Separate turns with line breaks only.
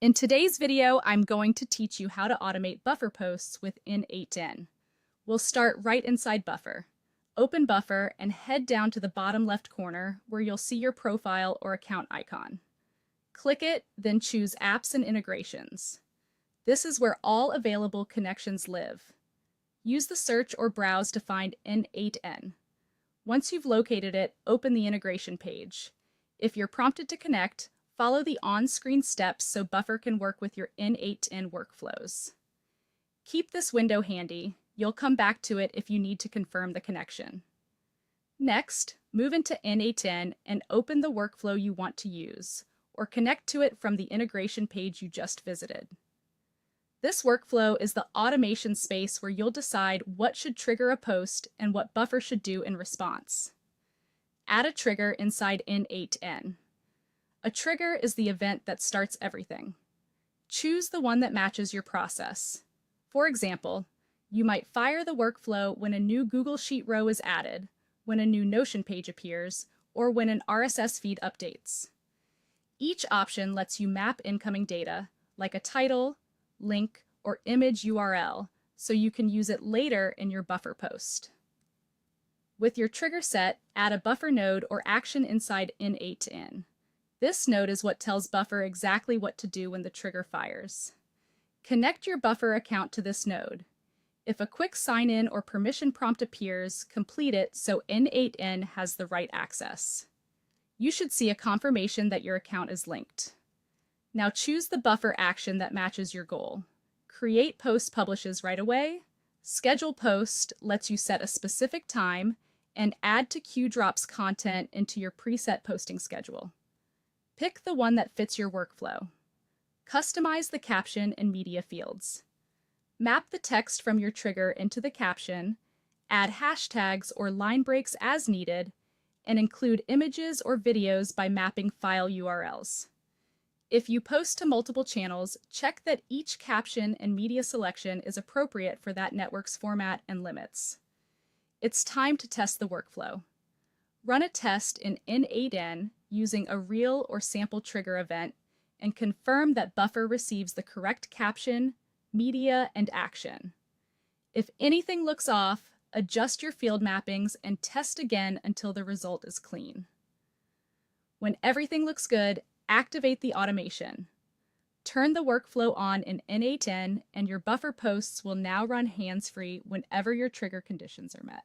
In today's video, I'm going to teach you how to automate buffer posts with n8n. We'll start right inside Buffer. Open Buffer and head down to the bottom left corner where you'll see your profile or account icon. Click it, then choose Apps and Integrations. This is where all available connections live. Use the search or browse to find n8n. Once you've located it, open the integration page. If you're prompted to connect, follow the on-screen steps so Buffer can work with your n8n workflows. Keep this window handy. You'll come back to it if you need to confirm the connection. Next, move into n8n and open the workflow you want to use, or connect to it from the integration page you just visited. This workflow is the automation space where you'll decide what should trigger a post and what Buffer should do in response. Add a trigger inside n8n. A trigger is the event that starts everything. Choose the one that matches your process. For example, you might fire the workflow when a new Google Sheet row is added, when a new Notion page appears, or when an RSS feed updates. Each option lets you map incoming data, like a title, link, or image URL, so you can use it later in your Buffer post. With your trigger set, add a Buffer node or action inside n8n. This node is what tells Buffer exactly what to do when the trigger fires. Connect your Buffer account to this node. If a quick sign-in or permission prompt appears, complete it so n8n has the right access. You should see a confirmation that your account is linked. Now choose the Buffer action that matches your goal. Create Post publishes right away. Schedule Post lets you set a specific time, and Add to Queue drops content into your preset posting schedule. Pick the one that fits your workflow. Customize the caption and media fields. Map the text from your trigger into the caption, add hashtags or line breaks as needed, and include images or videos by mapping file URLs. If you post to multiple channels, check that each caption and media selection is appropriate for that network's format and limits. It's time to test the workflow. Run a test in n8n using a real or sample trigger event and confirm that Buffer receives the correct caption, media, and action. If anything looks off, adjust your field mappings and test again until the result is clean. When everything looks good, activate the automation. Turn the workflow on in n8n and your Buffer posts will now run hands-free whenever your trigger conditions are met.